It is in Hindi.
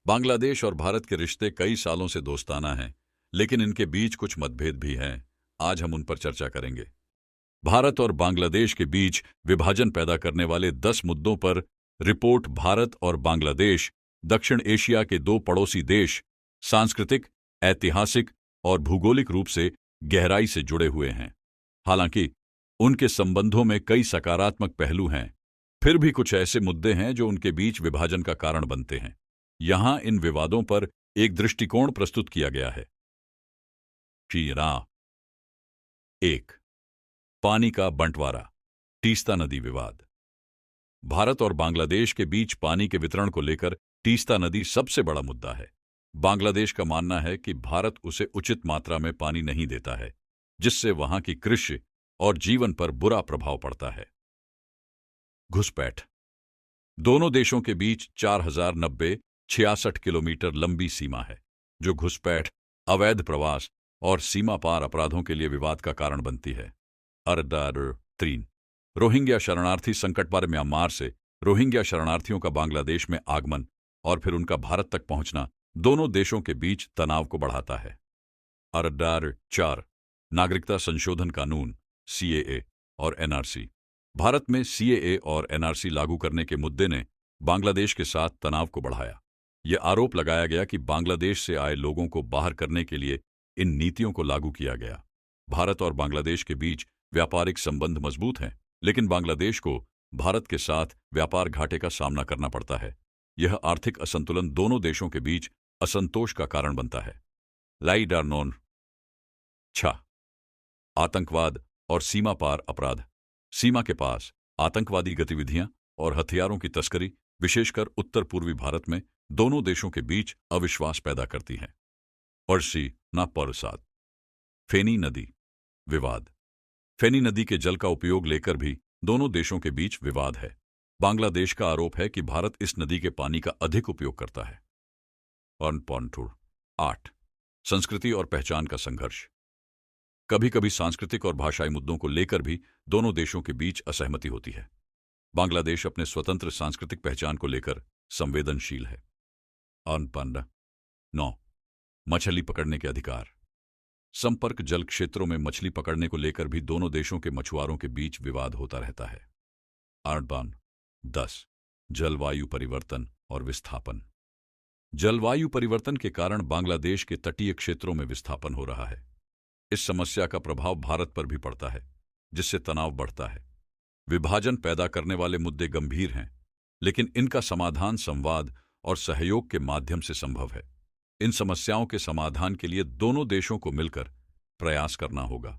बांग्लादेश और भारत के रिश्ते कई सालों से दोस्ताना हैं, लेकिन इनके बीच कुछ मतभेद भी हैं। आज हम उन पर चर्चा करेंगे। भारत और बांग्लादेश के बीच विभाजन पैदा करने वाले 10 मुद्दों पर रिपोर्ट। भारत और बांग्लादेश दक्षिण एशिया के दो पड़ोसी देश सांस्कृतिक, ऐतिहासिक और भूगोलिक रूप से गहराई से जुड़े हुए हैं। हालांकि उनके संबंधों में कई सकारात्मक पहलू हैं, फिर भी कुछ ऐसे मुद्दे हैं जो उनके बीच विभाजन का कारण बनते हैं। यहां इन विवादों पर एक दृष्टिकोण प्रस्तुत किया गया है। 1. पानी का बंटवारा। तीस्ता नदी विवाद। भारत और बांग्लादेश के बीच पानी के वितरण को लेकर तीस्ता नदी सबसे बड़ा मुद्दा है। बांग्लादेश का मानना है कि भारत उसे उचित मात्रा में पानी नहीं देता है, जिससे वहां की कृषि और जीवन पर बुरा प्रभाव पड़ता है। घुसपैठ। दोनों देशों के बीच 4090-66 किलोमीटर लंबी सीमा है, जो घुसपैठ, अवैध प्रवास और सीमा पार अपराधों के लिए विवाद का कारण बनती है। 3. रोहिंग्या शरणार्थी संकट पर म्यांमार से रोहिंग्या शरणार्थियों का बांग्लादेश में आगमन और फिर उनका भारत तक पहुंचना दोनों देशों के बीच तनाव को बढ़ाता है। 4. नागरिकता संशोधन कानून CAA और NRC। भारत में CAA और NRC लागू करने के मुद्दे ने बांग्लादेश के साथ तनाव को बढ़ाया। यह आरोप लगाया गया कि बांग्लादेश से आए लोगों को बाहर करने के लिए इन नीतियों को लागू किया गया। भारत और बांग्लादेश के बीच व्यापारिक संबंध मजबूत हैं, लेकिन बांग्लादेश को भारत के साथ व्यापार घाटे का सामना करना पड़ता है। यह आर्थिक असंतुलन दोनों देशों के बीच असंतोष का कारण बनता है। लाइडारनोन 6. आतंकवाद और सीमा पार अपराध। सीमा के पास आतंकवादी गतिविधियां और हथियारों की तस्करी, विशेषकर उत्तर पूर्वी भारत में, दोनों देशों के बीच अविश्वास पैदा करती हैं। फेनी नदी विवाद। फेनी नदी के जल का उपयोग लेकर भी दोनों देशों के बीच विवाद है। बांग्लादेश का आरोप है कि भारत इस नदी के पानी का अधिक उपयोग करता है। 8. संस्कृति और पहचान का संघर्ष। कभी कभी सांस्कृतिक और भाषाई मुद्दों को लेकर भी दोनों देशों के बीच असहमति होती है। बांग्लादेश अपने स्वतंत्र सांस्कृतिक पहचान को लेकर संवेदनशील है। 9. मछली पकड़ने के अधिकार। संपर्क जल क्षेत्रों में मछली पकड़ने को लेकर भी दोनों देशों के मछुआरों के बीच विवाद होता रहता है। 10. जलवायु परिवर्तन और विस्थापन। जलवायु परिवर्तन के कारण बांग्लादेश के तटीय क्षेत्रों में विस्थापन हो रहा है। इस समस्या का प्रभाव भारत पर भी पड़ता है, जिससे तनाव बढ़ता है। विभाजन पैदा करने वाले मुद्दे गंभीर हैं, लेकिन इनका समाधान संवाद और सहयोग के माध्यम से संभव है। इन समस्याओं के समाधान के लिए दोनों देशों को मिलकर प्रयास करना होगा।